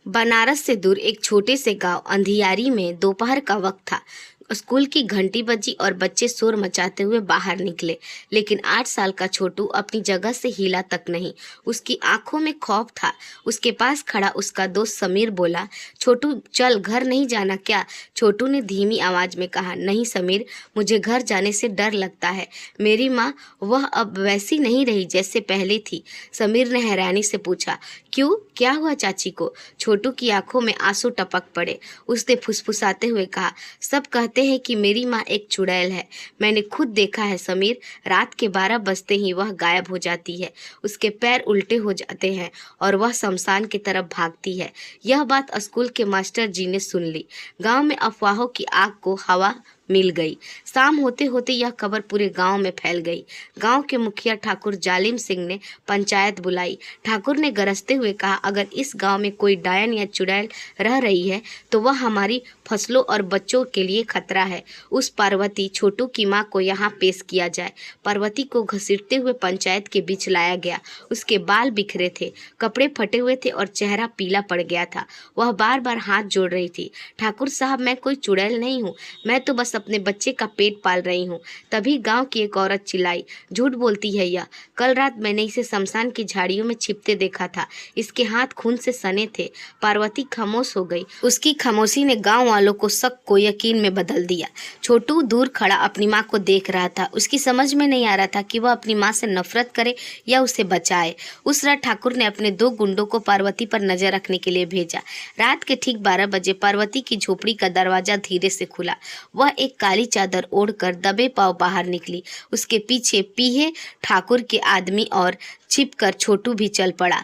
बनारस से दूर एक छोटे से गांव अंधियारी में दोपहर का वक्त था। स्कूल की घंटी बजी और बच्चे शोर मचाते हुए बाहर निकले, लेकिन 8 साल का छोटू अपनी जगह से हिला तक नहीं। उसकी आंखों में खौफ था। उसके पास खड़ा उसका दोस्त समीर बोला, छोटू चल, घर नहीं जाना क्या? छोटू ने धीमी आवाज में कहा, नहीं समीर, मुझे घर जाने से डर लगता है। मेरी माँ, वह अब वैसी नहीं रही जैसे पहले थी। समीर ने हैरानी से पूछा, क्यों, क्या हुआ चाची को? छोटू की आंखों में आंसू टपक पड़े। उसने फुसफुसाते हुए कहा, सब कहते हैं कि मेरी माँ एक चुड़ैल है। मैंने खुद देखा है समीर, रात के 12 बजते ही वह गायब हो जाती है। उसके पैर उल्टे हो जाते हैं और वह शमशान की तरफ भागती है। यह बात स्कूल के मास्टर जी ने सुन ली। गांव में अफवाहों की आग को हवा मिल गई। शाम होते होते यह खबर पूरे गांव में फैल गई। गांव के मुखिया ठाकुर जालिम सिंह ने पंचायत बुलाई। ठाकुर ने गरजते हुए कहा, अगर इस गांव में कोई डायन या चुड़ैल रह रही है तो वह हमारी फसलों और बच्चों के लिए खतरा है। उस पार्वती, छोटू की मां को यहाँ पेश किया जाए। पार्वती को घसीटते हुए पंचायत के बीच लाया गया। उसके बाल बिखरे थे, कपड़े फटे हुए थे और चेहरा पीला पड़ गया था। वह बार बार हाथ जोड़ रही थी, ठाकुर साहब, मैं कोई चुड़ैल नहीं हूँ, मैं तो बस अपने बच्चे का पेट पाल रही हूँ। तभी गांव की एक औरत चिल्लाई, झूठ बोलती है यह, कल रात मैंने इसे शमशान की झाड़ियों में छिपते देखा था। इसके हाथ खून से सने थे। पार्वती खामोश हो गई। उसकी खामोशी ने गांव वालों को शक को यकीन में बदल दिया। छोटू दूर खड़ा अपनी माँ को देख रहा था। उसकी समझ में नहीं आ रहा था कि वह अपनी माँ से नफरत करे या उसे बचाए। उस रात ठाकुर ने अपने 2 गुंडों को पार्वती पर नजर रखने के लिए भेजा। रात के ठीक 12 बजे पार्वती की झोपड़ी का दरवाजा धीरे से खुला। वह एक काली चादर ओढ़कर दबे पांव बाहर निकली। उसके पीछे पीहे ठाकुर के आदमी और छिपकर छोटू भी चल पड़ा।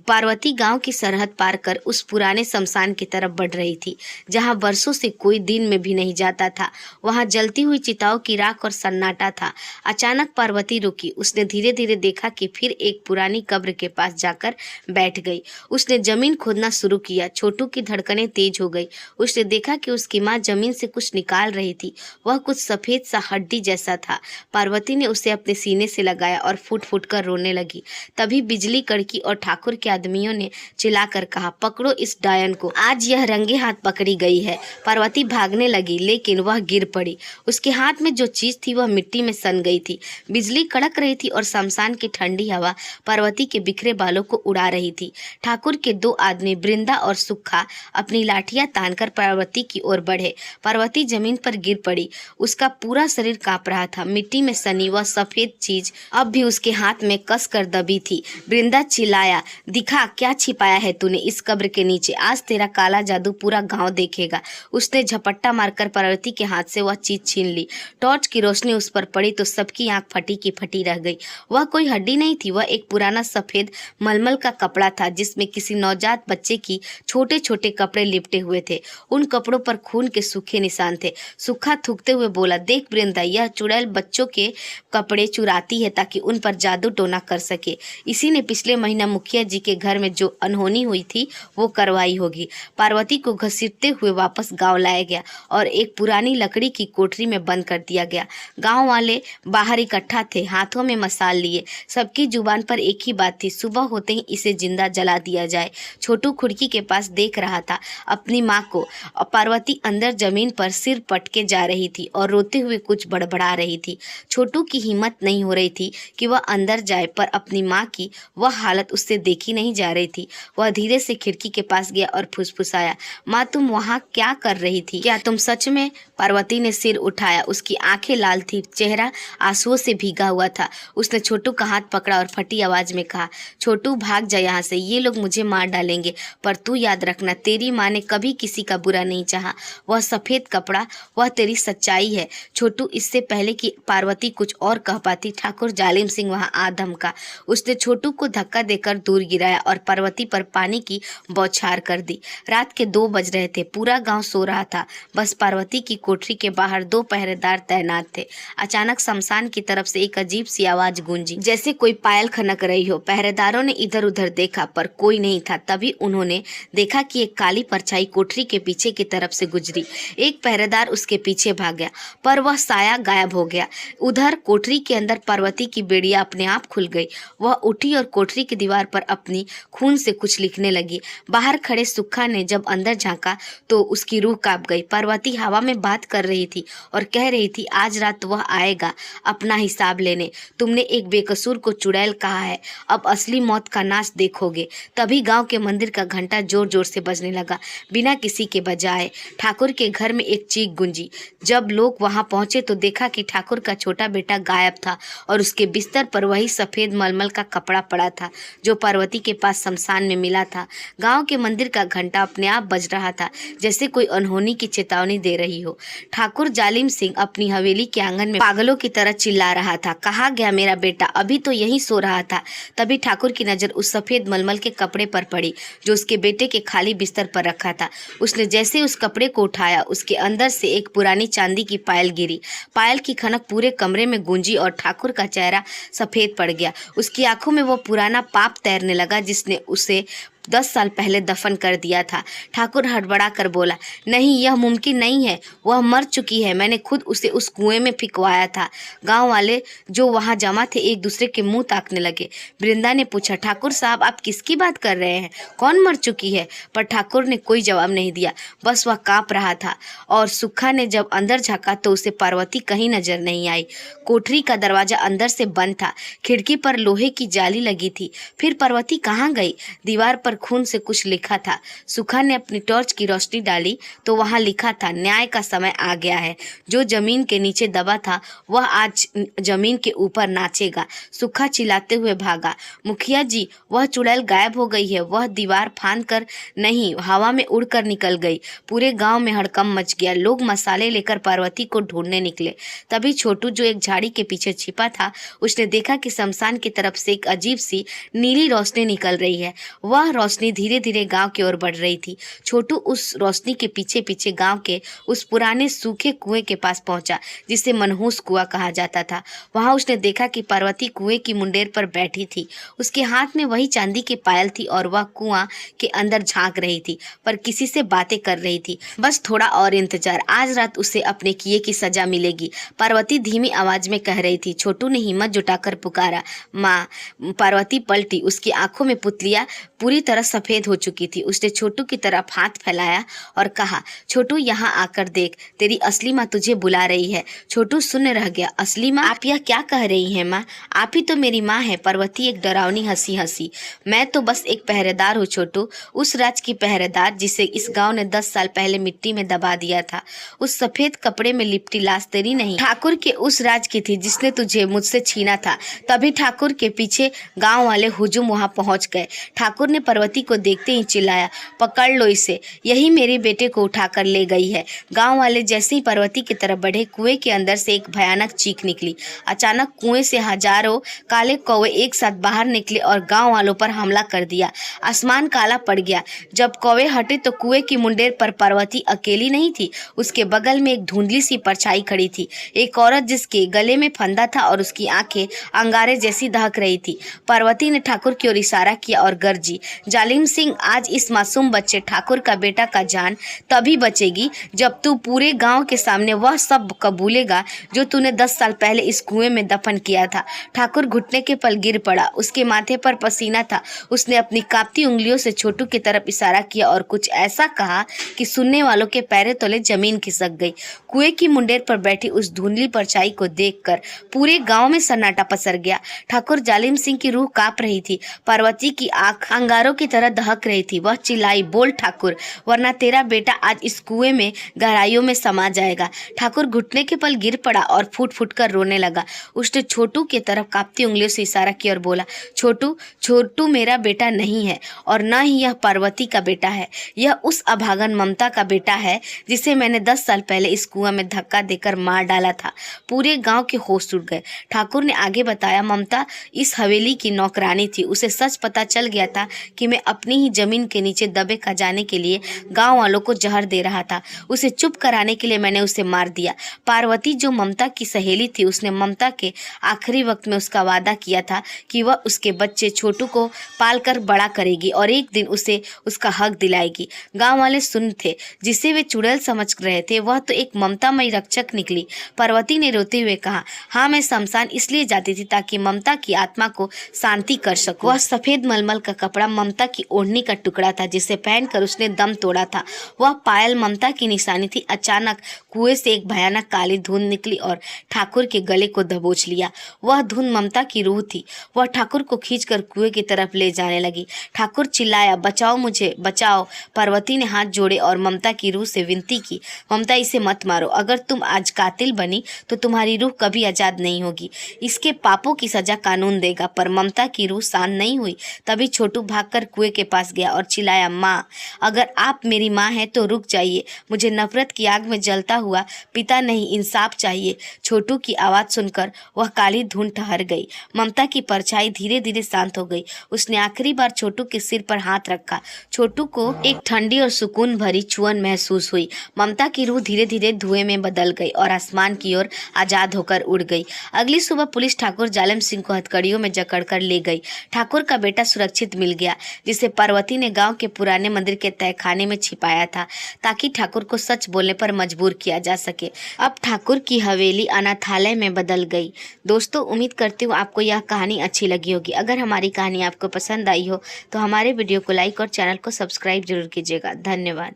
पार्वती गांव की सरहद पार कर उस पुराने शमशान की तरफ बढ़ रही थी, जहां वर्षों से कोई दिन में भी नहीं जाता था। वहां जलती हुई चिताओं की राख और सन्नाटा था। अचानक पार्वती रुकी। उसने धीरे धीरे देखा कि फिर एक पुरानी कब्र के पास जाकर बैठ गई। उसने जमीन खोदना शुरू किया। छोटू की धड़कनें तेज हो गई। उसने देखा कि उसकी माँ जमीन से कुछ निकाल रही थी। वह कुछ सफेद सा हड्डी जैसा था। पार्वती ने उसे अपने सीने से लगाया और फुट फुट कर रोने लगी। तभी बिजली कड़की और ठाकुर के आदमियों ने चिल्लाकर कहा, पकड़ो इस डायन को, आज यह रंगे हाथ पकड़ी गई है। पार्वती भागने लगी, लेकिन वह गिर पड़ी। उसके हाथ में जो चीज थी वह मिट्टी में सन गई थी। बिजली कड़क रही थी और शमशान की ठंडी हवा पार्वती के बिखरे बालों को उड़ा रही थी। ठाकुर के 2 आदमी, बृंदा और सुक्खा, अपनी लाठियां तानकर पार्वती की ओर बढ़े। पार्वती जमीन पर गिर पड़ी। उसका पूरा शरीर कांप रहा था। मिट्टी में सनी वह सफेद चीज अब भी उसके हाथ में कस कर दबी थी। बृंदा चिल्लाया, दिखा क्या छिपाया है तूने इस कब्र के नीचे, आज तेरा काला जादू पूरा गांव देखेगा। उसने झपट्टा मारकर पार्वती के हाथ से वह चीज छीन ली। टॉर्च की रोशनी उस पर पड़ी तो सबकी आंख फटी की फटी रह गई। वह कोई हड्डी नहीं थी, वह एक पुराना सफेद मलमल का कपड़ा था, जिसमें किसी नवजात बच्चे की छोटे छोटे कपड़े लिपटे हुए थे। उन कपड़ों पर खून के सूखे निशान थे। सूखा थूकते हुए बोला, देख बृंदा, यह चुड़ैल बच्चों के कपड़े चुराती है ताकि उन पर जादू टोना कर सके। इसी ने पिछले महीना मुखिया जी के घर में जो अनहोनी हुई थी वो करवाई होगी। पार्वती को घसीटते हुए वापस गांव लाया गया और एक पुरानी लकड़ी की कोठरी में बंद कर दिया गया। गांव वाले बाहर इकट्ठा थे, हाथों में मसाल लिए। सबकी जुबान पर एक ही बात थी, सुबह होते ही इसे जिंदा जला दिया जाए। छोटू खिड़की के पास देख रहा था अपनी माँ को। पार्वती अंदर जमीन पर सिर पटके जा रही थी और रोते हुए कुछ बड़बड़ा रही थी। छोटू की हिम्मत नहीं हो रही थी कि वह अंदर जाए, पर अपनी माँ की वह हालत उससे देखी नहीं जा रही थी। वह धीरे से खिड़की के पास गया और फुसफुसाया, माँ तुम वहाँ क्या कर रही थी? क्या तुम सच में? पार्वती ने सिर उठाया। उसकी आंखें लाल थी, चेहरा आंसुओं से भीगा हुआ था। उसने छोटू का हाथ पकड़ा और फटी आवाज में कहा, छोटू भाग जा यहाँ से, ये लोग मुझे मार डालेंगे, पर तू याद रखना, तेरी माँ ने कभी किसी का बुरा नहीं चाहा। वह सफेद कपड़ा, वह तेरी सच्चाई है। छोटू इससे पहले कि पार्वती कुछ और कह पाती, ठाकुर जालिम सिंह वहाँ आ धमका। उसने छोटू को धक्का देकर दूर गिराया और पार्वती पर पानी की बौछार कर दी। रात के 2 बज रहे थे। पूरा गांव सो रहा था। बस पार्वती की कोठरी के बाहर 2 पहरेदार तैनात थे। अचानक शमशान की तरफ से एक अजीब सी आवाज गूंजी, जैसे कोई पायल खनक रही हो। पहरेदारों ने इधर उधर देखा, पर कोई नहीं था। तभी उन्होंने देखा कि एक काली परछाई कोठरी के पीछे की तरफ से गुजरी। एक पहरेदार उसके पीछे भाग गया, पर वह साया गायब हो गया। उधर कोठरी के अंदर पार्वती की बेड़िया अपने आप खुल गई। वह उठी और कोठरी की दीवार पर अपनी खून से कुछ लिखने लगी। बाहर खड़े सुक्खा ने जब अंदर झांका तो उसकी रूह कांप गई। पार्वती हवा में बात कर रही थी और कह रही थी, आज रात वह आएगा अपना हिसाब लेने। तुमने एक बेकसूर को चुड़ैल कहा है, अब असली मौत का नाच देखोगे। तभी गांव के मंदिर का घंटा जोर जोर से बजने लगा, बिना किसी के बजाए। ठाकुर के घर में एक चीख गूंजी। जब लोग वहां पहुंचे तो देखा कि ठाकुर का छोटा बेटा गायब था और उसके बिस्तर पर वही सफेद मलमल का कपड़ा पड़ा था जो पार्वती के पास शमशान में मिला था। गांव के मंदिर का घंटा अपने आप बज रहा था, जैसे कोई अनहोनी की चेतावनी दे रही हो। ठाकुर जालिम सिंह अपनी हवेली के आंगन में पागलों की तरह चिल्ला रहा था, कहाँ गया मेरा बेटा? अभी तो यहीं सो रहा था। तभी ठाकुर की नजर उस सफेद मलमल के कपड़े पर पड़ी जो उसके बेटे के खाली बिस्तर पर रखा था। उसने जैसे उस कपड़े को उठाया, उसके अंदर से एक पुरानी चांदी की पायल गिरी। पायल की खनक पूरे कमरे में गूंजी और ठाकुर का चेहरा सफेद पड़ गया। उसकी आंखों में वो पुराना पाप तैरने लगा जिसने उसे 10 साल पहले दफन कर दिया था। ठाकुर हड़बड़ा कर बोला, नहीं, यह मुमकिन नहीं है, वह मर चुकी है। मैंने खुद उसे उस कुएं में फिकवाया था। गांव वाले जो वहां जमा थे एक दूसरे के मुंह ताकने लगे। वृंदा ने पूछा, ठाकुर साहब आप किसकी बात कर रहे हैं? कौन मर चुकी है? पर ठाकुर ने कोई जवाब नहीं दिया, बस वह कांप रहा था। और सुक्खा ने जब अंदर झांका तो उसे पार्वती कहीं नजर नहीं आई। कोठरी का दरवाजा अंदर से बंद था, खिड़की पर लोहे की जाली लगी थी। फिर पार्वती कहाँ गई? दीवार पर खून से कुछ लिखा था। सुक्खा ने अपनी टॉर्च की रोशनी डाली तो वहां लिखा था, न्याय का समय आ गया है। जो जमीन के नीचे दबा था वह आज जमीन के ऊपर नाचेगा। सुक्खा चिल्लाते हुए भागा, मुखिया जी, वह चुड़ैल गायब हो गई है। वह दीवार फांद कर नहीं, हवा में उड़कर निकल गई। पूरे गांव में हड़कंप मच गया। लोग मसाले लेकर पार्वती को ढूंढने निकले। तभी छोटू जो एक झाड़ी के पीछे छिपा था, उसने देखा कि शमशान की तरफ से एक अजीब सी नीली रोशनी निकल रही है। वह रोशनी धीरे धीरे गांव की ओर बढ़ रही थी। छोटू उस रोशनी के पीछे पीछे गांव के उस पुराने सूखे कुएं के पास पहुंचा जिसे मनहूस कुआं कहा जाता था। वहां उसने देखा कि पार्वती कुएं की मुंडेर पर बैठी थी। उसके हाथ में वही चांदी की पायल थी और वह कुआं के अंदर झांक रही थी, पर किसी से बातें कर रही थी। बस थोड़ा और इंतजार, आज रात उसे अपने किए की सजा मिलेगी, पार्वती धीमी आवाज में कह रही थी। छोटू ने हिम्मत जुटाकर पुकारा, माँ। पार्वती पलटी। उसकी आंखों में पुतलियां पूरी तरह सफेद हो चुकी थी। उसने छोटू की तरफ हाथ फैलाया और कहा, छोटू यहाँ आकर देख, तेरी असली माँ तुझे बुला रही है। छोटू शून्य रह गया। असली माँ? आप यह क्या कह रही हैं माँ? आप ही तो मेरी माँ है। पार्वती एक डरावनी हंसी हंसी। मैं तो बस एक पहरेदार हूँ छोटू, उस राज की पहरेदार जिसे इस गांव ने 10 साल पहले मिट्टी में दबा दिया था। उस सफेद कपड़े में लिपटी लाश तेरी नहीं, ठाकुर के उस राज की थी जिसने तुझे मुझसे छीना था। तभी ठाकुर के पीछे गाँव वाले हुजूम वहां पहुंच गए। ठाकुर ने पार्वती को देखते ही चिल्लाया, पकड़ लो इसे, यही मेरे बेटे को उठाकर ले गई है। गांव वाले जैसे ही पार्वती की तरफ बढ़े, कुएं के अंदर से एक भयानक चीख निकली। अचानक कुएं से हजारों काले कौवे एक साथ बाहर निकले और गांव वालों पर हमला कर दिया। आसमान काला पड़ गया। जब कौवे हटे तो कुएं की मुंडेर पर पार्वती अकेली नहीं थी, उसके बगल में एक धुंधली सी परछाई खड़ी थी, एक औरत जिसके गले में फंदा था और उसकी आंखें अंगारे जैसी दहक रही थी। पार्वती ने ठाकुर की ओर इशारा किया और गर्जी, जालिम सिंह, आज इस मासूम बच्चे ठाकुर का बेटा का जान तभी बचेगी जब तू पूरे गांव के सामने वह सब कबूलेगा जो तूने 10 साल पहले इस कुएं में दफन किया था। ठाकुर घुटने के पल गिर पड़ा। उसके माथे पर पसीना था। उसने अपनी कांपती उंगलियों से छोटू की तरफ इशारा किया और कुछ ऐसा कहा कि सुनने वालों के पैरों तले जमीन खिसक गई। कुएं की मुंडेर पर बैठी उस धुंधली परछाई को देखकर पूरे गांव में सन्नाटा पसर गया। ठाकुर जालिम सिंह की रूह कांप रही थी। पार्वती की आंख अंगारों की तरह दहक रही थी। वह चिल्लाई, बोल ठाकुर, वरना तेरा बेटा आज इस कुएं में गहराइयों में समा जाएगा। ठाकुर घुटने के पल गिर पड़ा और फूट फूट कर रोने लगा। उसने छोटू की तरफ कांपती उंगलियों से इशारा किया और बोला, छोटू, छोटू मेरा बेटा नहीं है और न ही यह पार्वती का बेटा है। यह उस अभागन ममता का बेटा है जिसे मैंने 10 साल पहले इस कुआं में धक्का देकर मार डाला था। पूरे गांव के होश उड़ गए। ठाकुर ने आगे बताया, ममता इस हवेली की नौकरानी थी। उसे सच पता चल गया था कि में अपनी ही जमीन के नीचे दबे खजाने के लिए गांव वालों को जहर दे रहा था। उसे चुप कराने के लिए मैंने उसे मार दिया। पार्वती जो ममता की सहेली थी, उसने ममता के आखिरी वक्त में उसका वादा किया था कि वह उसके बच्चे छोटू को पालकर बड़ा करेगी और एक दिन उसे उसका हक दिलाएगी। गांव वाले सुन थे, जिसे वे चुड़ैल समझ रहे थे, वह तो एक ममतामयी रक्षक निकली। पार्वती ने रोते हुए कहा, हाँ, मैं शमशान इसलिए जाती थी ताकि ममता की आत्मा को शांति कर सकूं। वह सफेद मलमल का कपड़ा ममता की ओढ़नी का टुकड़ा था, जिसे पहनकर उसने दम तोड़ा था। वह पायल ममता की निशानी थी। अचानक कुएं से एक भयानक काली धुंध निकली और ठाकुर के गले को दबोच लिया। वह धुंध ममता की रूह थी। वह ठाकुर को खींचकर कुएं की तरफ ले जाने लगी। ठाकुर चिल्लाया, बचाओ मुझे, बचाओ। पार्वती ने हाथ जोड़े और ममता की रूह से विनती की, ममता, इसे मत मारो। अगर तुम आज कातिल बनी तो तुम्हारी रूह कभी आजाद नहीं होगी। इसके पापों की सजा कानून देगा। पर ममता की रूह शांत नहीं हुई। तभी छोटू भागकर कुएं के पास गया और चिल्लाया, माँ, अगर आप मेरी माँ हैं तो रुक जाइए। मुझे नफरत की आग में जलता हुआ पिता नहीं, इंसाफ चाहिए। छोटू की आवाज सुनकर वह काली धुंध ठहर गई। ममता की परछाई धीरे धीरे शांत हो गई। उसने आखिरी बार छोटू के सिर पर हाथ रखा। छोटू को एक ठंडी और सुकून भरी छुअन महसूस हुई। ममता की रूह धीरे धीरे धुएं में बदल गई और आसमान की ओर आजाद होकर उड़ गई। अगली सुबह पुलिस ठाकुर जालिम सिंह को हथकड़ियों में जकड़कर ले गई। ठाकुर का बेटा सुरक्षित मिल गया, जिसे पार्वती ने गांव के पुराने मंदिर के तहखाने में छिपाया था ताकि ठाकुर को सच बोलने पर मजबूर किया जा सके। अब ठाकुर की हवेली अनाथालय में बदल गई। दोस्तों, उम्मीद करती हूँ आपको यह कहानी अच्छी लगी होगी। अगर हमारी कहानी आपको पसंद आई हो तो हमारे वीडियो को लाइक और चैनल को सब्सक्राइब जरूर कीजिएगा। धन्यवाद।